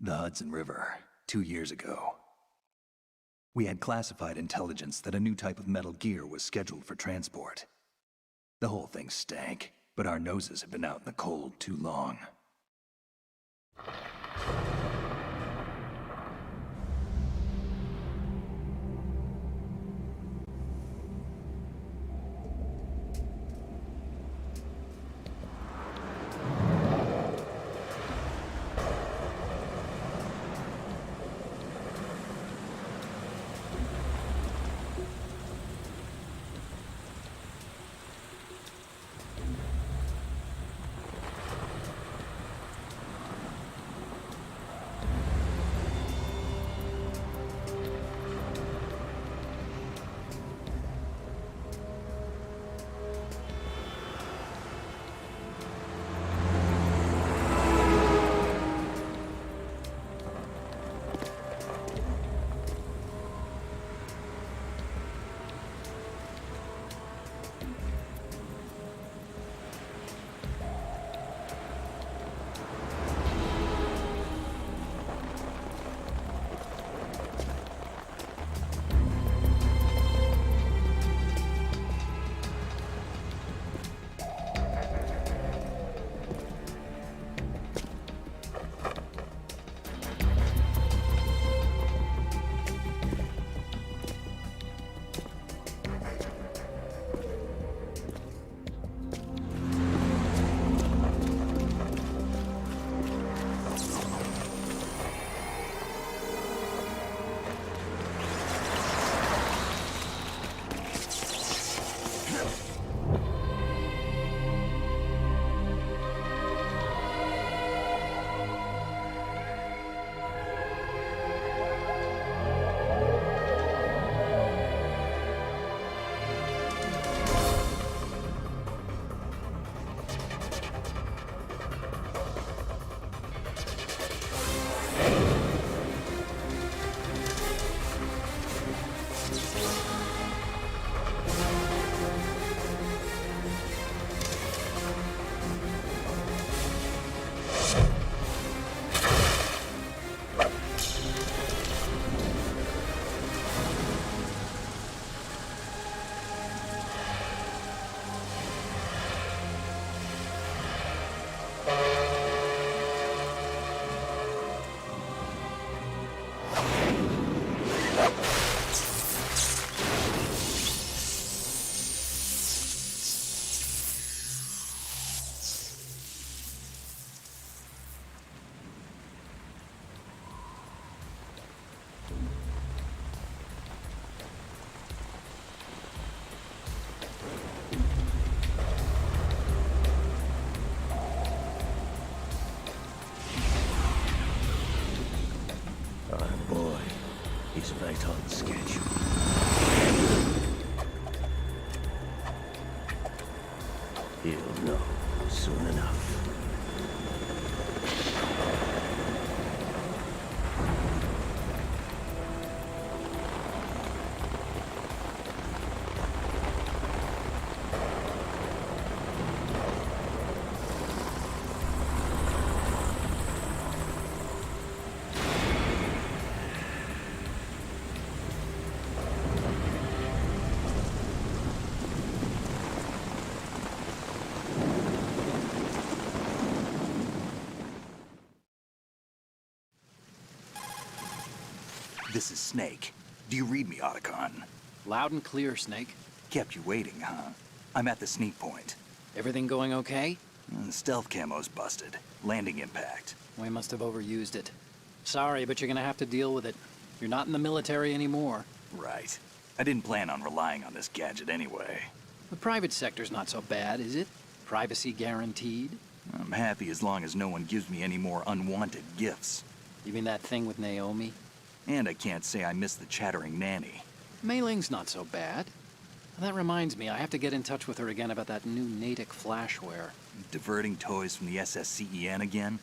The Hudson River, 2 years ago. We had classified intelligence that a new type of metal gear was scheduled for transport. The whole thing stank, but our noses had been out in the cold too long. Right on schedule. He'll know soon enough. This is Snake. Do you read me, Otacon? Loud and clear, Snake. Kept you waiting, huh? I'm at the sneak point. Everything going okay? The stealth camo's busted. Landing impact. We must have overused it. Sorry, but you're gonna have to deal with it. You're not in the military anymore. Right. I didn't plan on relying on this gadget anyway. The private sector's not so bad, is it? Privacy guaranteed? I'm happy as long as no one gives me any more unwanted gifts. You mean that thing with Naomi? And I can't say I miss the chattering nanny. Mei Ling's not so bad. That reminds me, I have to get in touch with her again about that new Natick flashware. Diverting toys from the SSCEN again?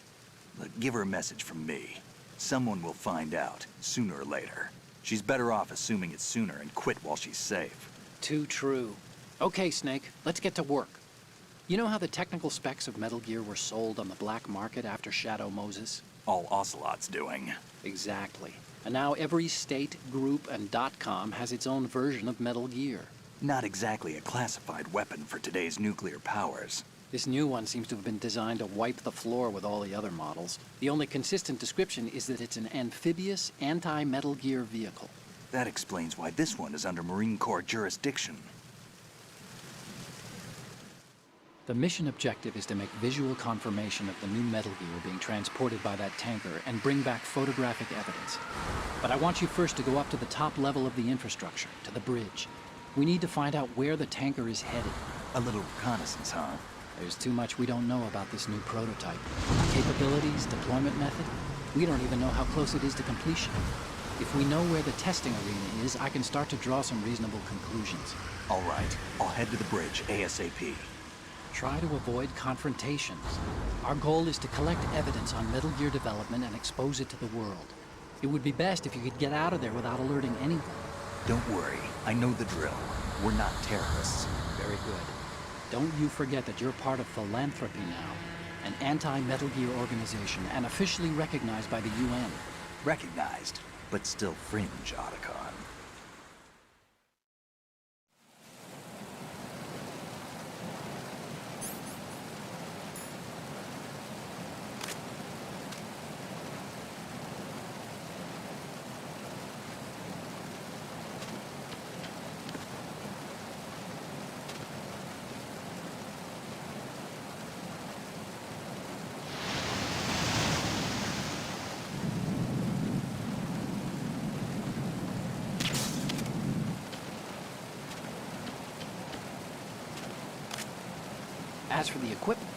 Look, give her a message from me. Someone will find out, sooner or later. She's better off assuming it sooner and quit while she's safe. Too true. Okay, Snake, let's get to work. You know how the technical specs of Metal Gear were sold on the black market after Shadow Moses? All Ocelot's doing. Exactly. And now every state, group, and .com has its own version of Metal Gear. Not exactly a classified weapon for today's nuclear powers. This new one seems to have been designed to wipe the floor with all the other models. The only consistent description is that it's an amphibious, anti-Metal Gear vehicle. That explains why this one is under Marine Corps jurisdiction. The mission objective is to make visual confirmation of the new Metal Gear being transported by that tanker and bring back photographic evidence. But I want you first to go up to the top level of the infrastructure, to the bridge. We need to find out where the tanker is headed. A little reconnaissance, huh? There's too much we don't know about this new prototype. Capabilities, deployment method. We don't even know how close it is to completion. If we know where the testing arena is, I can start to draw some reasonable conclusions. All right, I'll head to the bridge ASAP. Try to avoid confrontations. Our goal is to collect evidence on Metal Gear development and expose it to the world. It would be best if you could get out of there without alerting anyone. Don't worry, I know the drill. We're not terrorists. Very good. Don't you forget that you're part of Philanthropy now, an anti-Metal Gear organization and officially recognized by the UN. Recognized, but still fringe, Otacon. As for the equipment...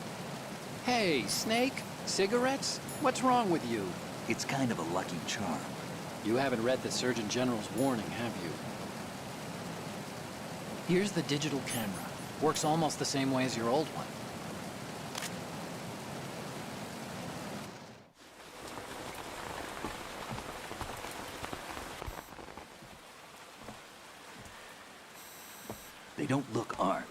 Hey, Snake? Cigarettes? What's wrong with you? It's kind of a lucky charm. You haven't read the Surgeon General's warning, have you? Here's the digital camera. Works almost the same way as your old one. They don't look armed.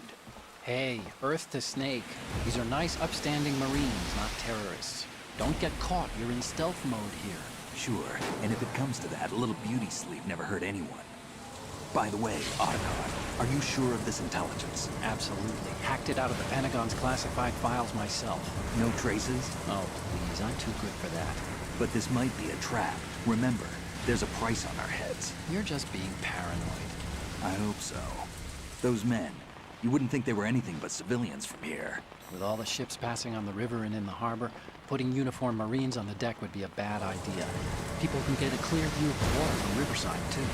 Hey, Earth to Snake. These are nice, upstanding Marines, not terrorists. Don't get caught. You're in stealth mode here. Sure, and if it comes to that, a little beauty sleep never hurt anyone. By the way, Otacon, are you sure of this intelligence? Absolutely. Hacked it out of the Pentagon's classified files myself. No traces? Oh, please, I'm too good for that. But this might be a trap. Remember, there's a price on our heads. You're just being paranoid. I hope so. Those men, you wouldn't think they were anything but civilians from here. With all the ships passing on the river and in the harbor, putting uniformed Marines on the deck would be a bad idea. People can get a clear view of the water from Riverside, too.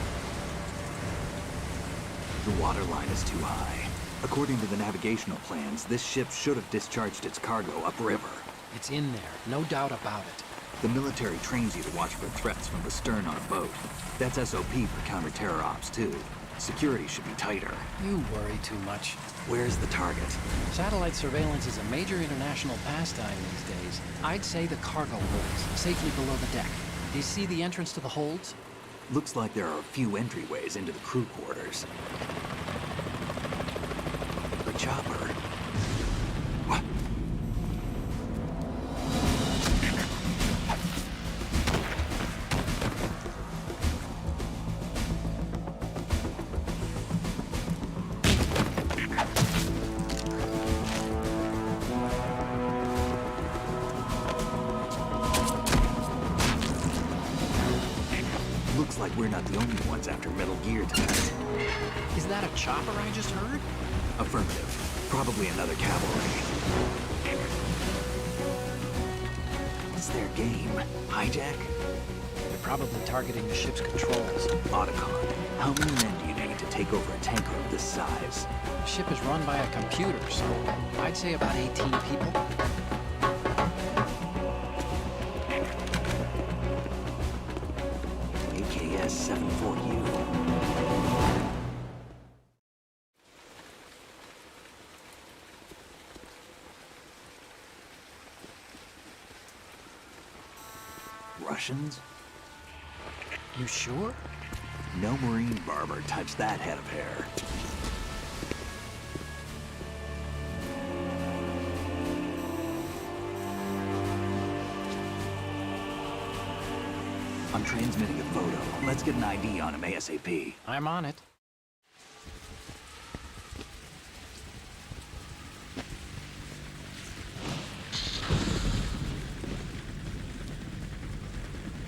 The water line is too high. According to the navigational plans, this ship should have discharged its cargo upriver. It's in there, no doubt about it. The military trains you to watch for threats from the stern on a boat. That's SOP for counter-terror ops, too. Security should be tighter. You worry too much. Where's the target? Satellite surveillance is a major international pastime these days. I'd say the cargo holds, safely below the deck. Do you see the entrance to the holds? Looks like there are a few entryways into the crew quarters. The chopper. What? Looks like we're not the only ones after Metal Gear tonight. Is that a chopper I just heard? Affirmative. Probably another cavalry. What's their game? Hijack? They're probably targeting the ship's controls. Otacon, how many men do you need to take over a tanker of this size? The ship is run by a computer, so I'd say about 18 people. AKS 74U. Russians? You sure? No Marine barber touched that head of hair. I'm transmitting a photo. Let's get an ID on him ASAP. I'm on it.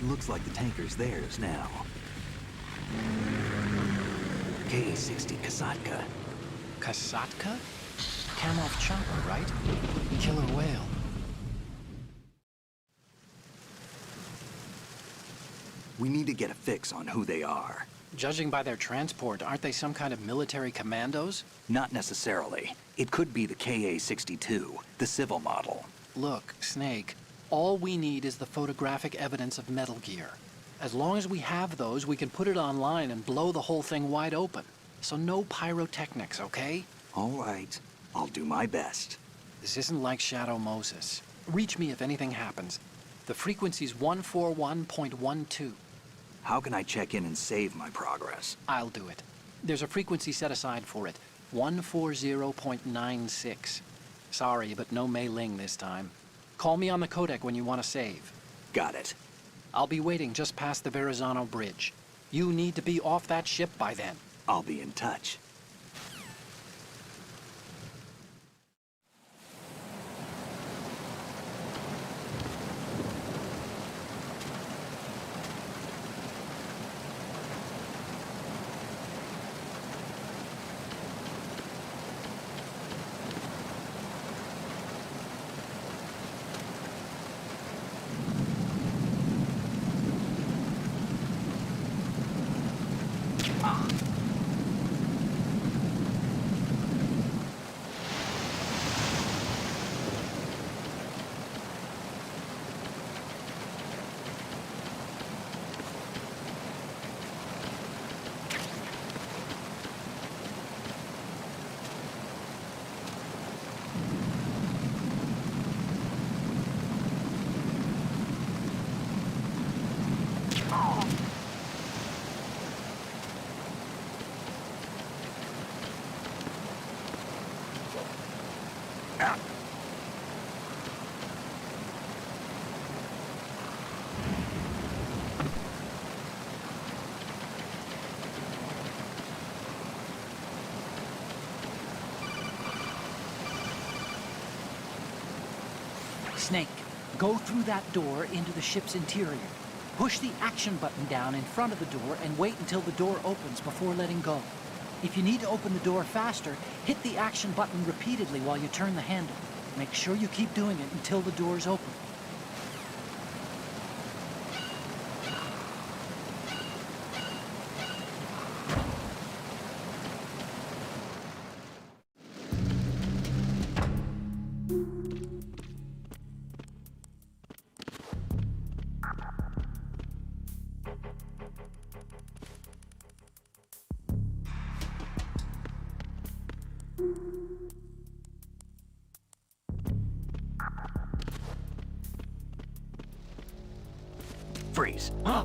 Looks like the tanker's theirs now. Ka-60 Kasatka. Kasatka? Kamov chopper, right? Killer whale. We need to get a fix on who they are. Judging by their transport, aren't they some kind of military commandos? Not necessarily. It could be the Ka-62, the civil model. Look, Snake, all we need is the photographic evidence of Metal Gear. As long as we have those, we can put it online and blow the whole thing wide open. So no pyrotechnics, okay? All right. I'll do my best. This isn't like Shadow Moses. Reach me if anything happens. The frequency's 141.12. How can I check in and save my progress? I'll do it. There's a frequency set aside for it. 140.96. Sorry, but no Mei Ling this time. Call me on the codec when you want to save. Got it. I'll be waiting just past the Verrazano Bridge. You need to be off that ship by then. I'll be in touch. Snake, go through that door into the ship's interior. Push the action button down in front of the door and wait until the door opens before letting go. If you need to open the door faster, hit the action button repeatedly while you turn the handle. Make sure you keep doing it until the door's open. Freeze. Huh?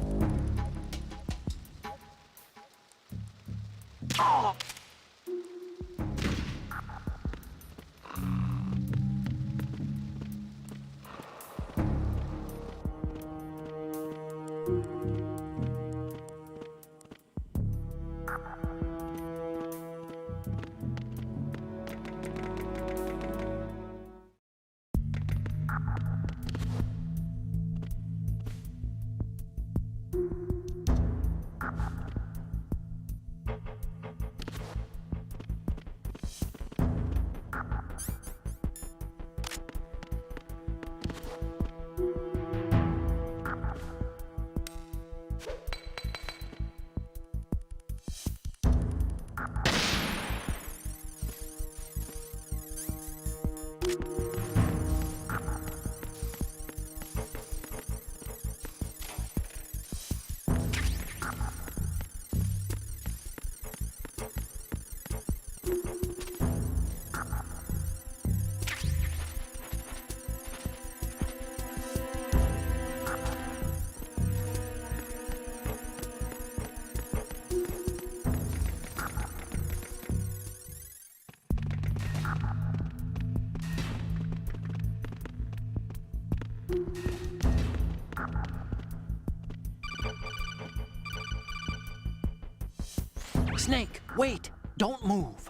Snake, wait! Don't move!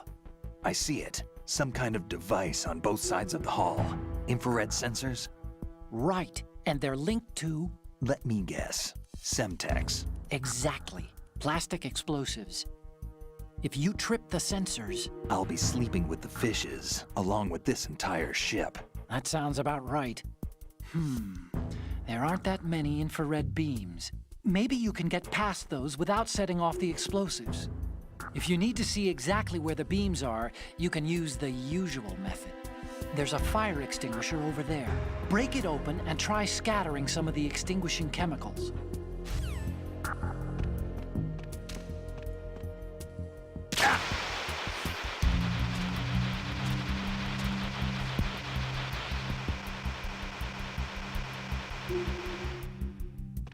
I see it. Some kind of device on both sides of the hall. Infrared sensors? Right, and they're linked to... Let me guess. Semtex. Exactly. Plastic explosives. If you trip the sensors... I'll be sleeping with the fishes, along with this entire ship. That sounds about right. There aren't that many infrared beams. Maybe you can get past those without setting off the explosives. If you need to see exactly where the beams are, you can use the usual method. There's a fire extinguisher over there. Break it open and try scattering some of the extinguishing chemicals.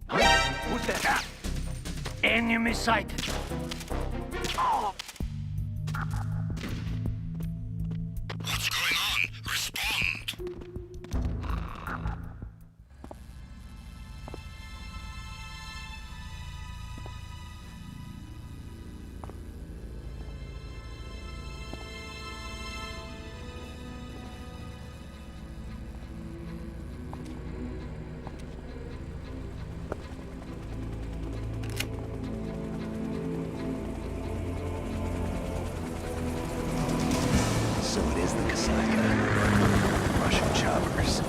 Who's that? Enemy sighted. What's going on? Respond! So it is the Kasaka. Russian choppers.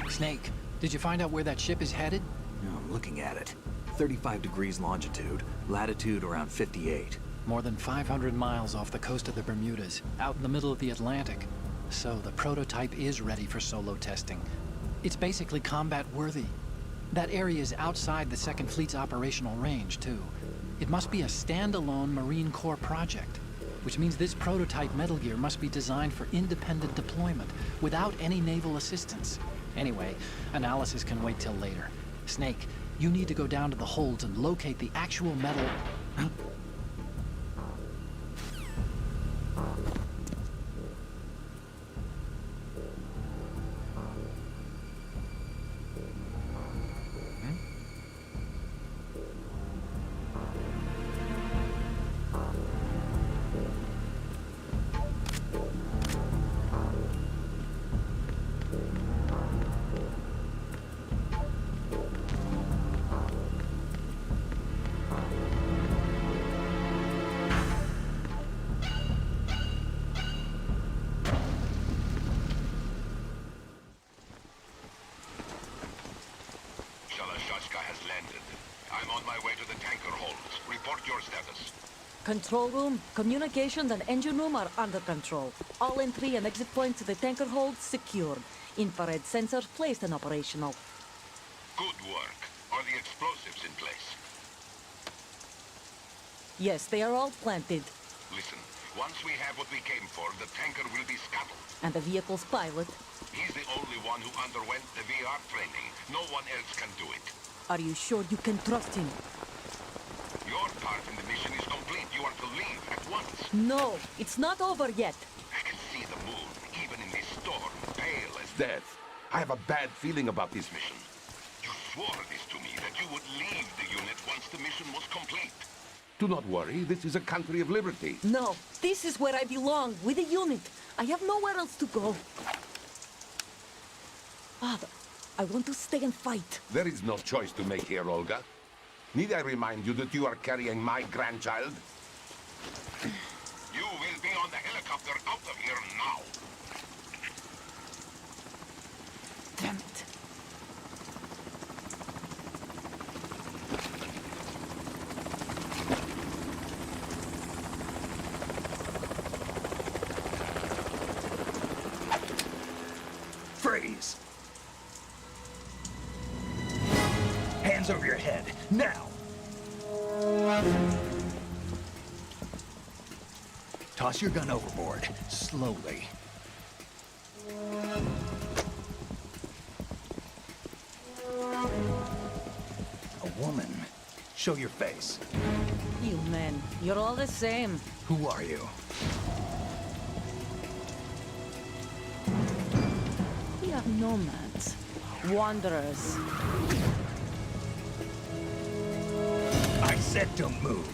Snake, did you find out where that ship is headed? I'm looking at it. 35 degrees longitude, latitude around 58. More than 500 miles off the coast of the Bermudas, out in the middle of the Atlantic. So the prototype is ready for solo testing. It's basically combat-worthy. That area is outside the Second Fleet's operational range, too. It must be a standalone Marine Corps project, which means this prototype Metal Gear must be designed for independent deployment, without any naval assistance. Anyway, analysis can wait till later. Snake, you need to go down to the holds and locate the actual metal... Control room, communications, and engine room are under control. All entry and exit points to the tanker hold secured. Infrared sensors placed and operational. Good work. Are the explosives in place? Yes, they are all planted. Listen, once we have what we came for, the tanker will be scuttled. And the vehicle's pilot. He's the only one who underwent the VR training. No one else can do it. Are you sure you can trust him? Your part in the mission is complete. You are to leave at once. No, it's not over yet. I can see the moon, even in this storm, pale as death. I have a bad feeling about this mission. You swore this to me, that you would leave the unit once the mission was complete. Do not worry, this is a country of liberty. No, this is where I belong, with the unit. I have nowhere else to go. Father, I want to stay and fight. There is no choice to make here, Olga. Need I remind you that you are carrying my grandchild? You will be on the helicopter out of here now. Damn it. Freeze! Hands over your head, now! Toss your gun overboard, slowly. A woman. Show your face. You men, you're all the same. Who are you? We are nomads. Wanderers. I said don't move.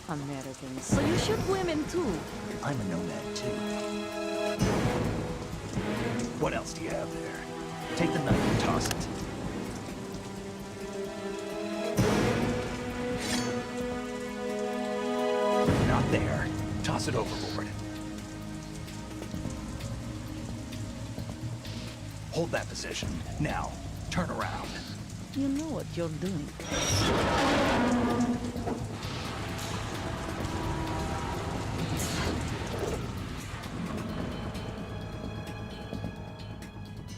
Americans. So you shoot women too. I'm a nomad too. What else do you have there? Take the knife and toss it. Not there. Toss it overboard. Hold that position. Now, turn around. You know what you're doing.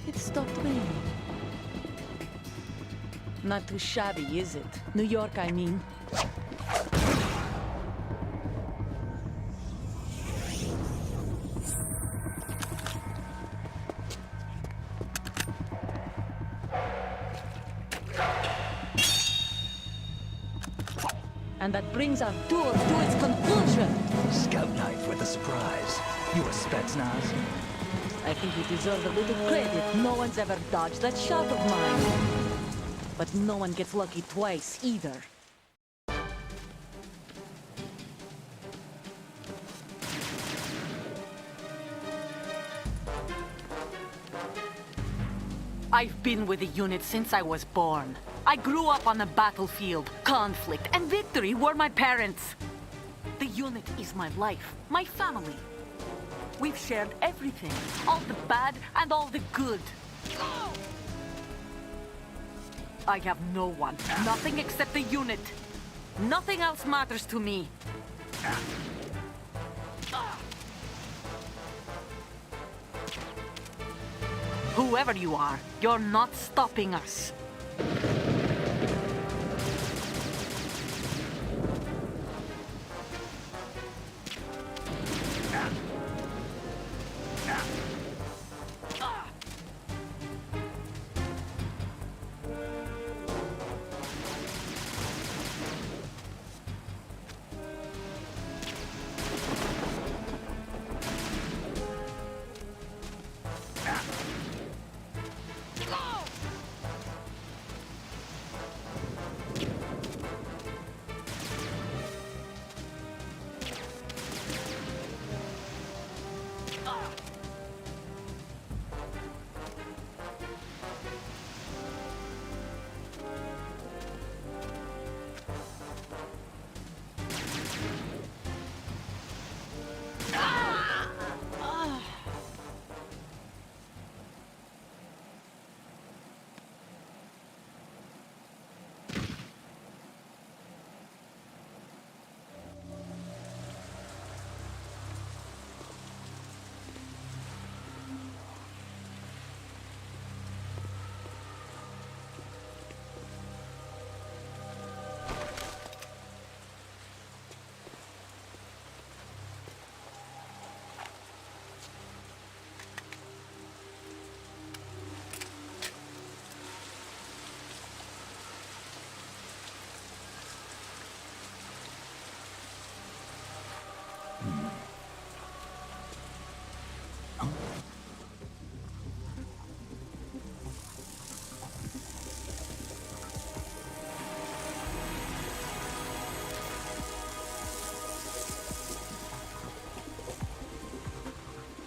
It stopped raining. Not too shabby, is it? New York, I mean. And that brings our tour to its conclusion. Scout knife with a surprise. You a Spetsnaz? I think you deserve a little credit. No one's ever dodged that shot of mine. But no one gets lucky twice, either. I've been with the unit since I was born. I grew up on the battlefield. Conflict and victory were my parents. The unit is my life, my family. We've shared everything, all the bad and all the good. I have no one, nothing except the unit. Nothing else matters to me. Whoever you are, you're not stopping us.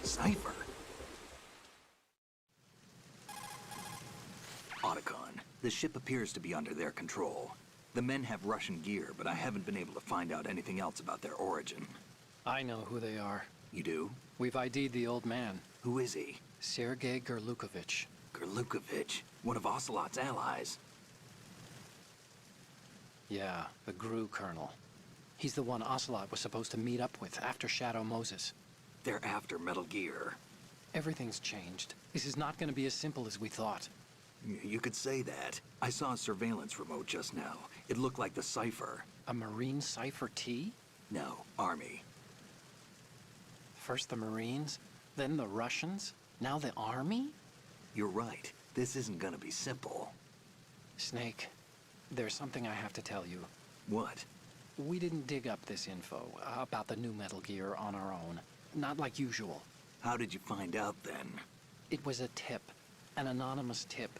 Cipher. The ship appears to be under their control. The men have Russian gear, but I haven't been able to find out anything else about their origin. I know who they are. You do? We've ID'd the old man, Who is he? Sergei Gurlukovich. Gurlukovich, one of Ocelot's allies. Yeah, the GRU colonel. He's the one Ocelot was supposed to meet up with after Shadow Moses. They're after Metal Gear. Everything's changed. This is not going to be as simple as we thought. You could say that. I saw a surveillance remote just now. It looked like the Cypher. A Marine Cypher T? No, Army. First the Marines, then the Russians, now the Army? You're right. This isn't gonna be simple. Snake, there's something I have to tell you. What? We didn't dig up this info about the new Metal Gear on our own. Not like usual. How did you find out then? It was a tip. An anonymous tip.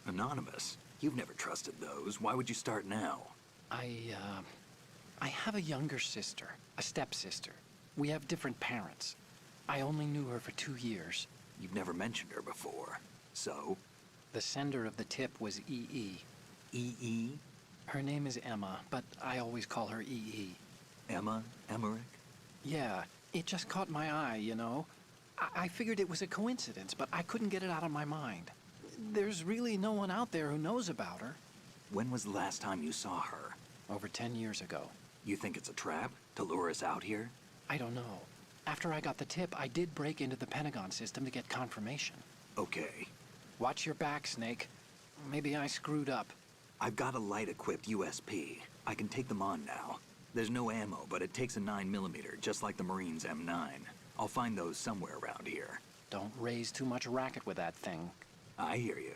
Anonymous? You've never trusted those. Why would you start now? I have a younger sister, a stepsister. We have different parents. I only knew her for 2 years. You've never mentioned her before. So? The sender of the tip was EE. EE? Her name is Emma, but I always call her EE. Emma? Emmerich? Yeah, it just caught my eye, you know? I figured it was a coincidence, but I couldn't get it out of my mind. There's really no one out there who knows about her. When was the last time you saw her? Over 10 years ago. You think it's a trap? To lure us out here? I don't know. After I got the tip, I did break into the Pentagon system to get confirmation. Okay. Watch your back, Snake. Maybe I screwed up. I've got a light-equipped USP. I can take them on now. There's no ammo, but it takes a 9mm, just like the Marines' M9. I'll find those somewhere around here. Don't raise too much racket with that thing. I hear you.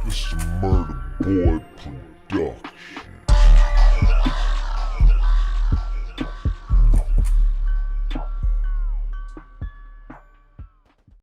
It's a MurduhBoiiProd.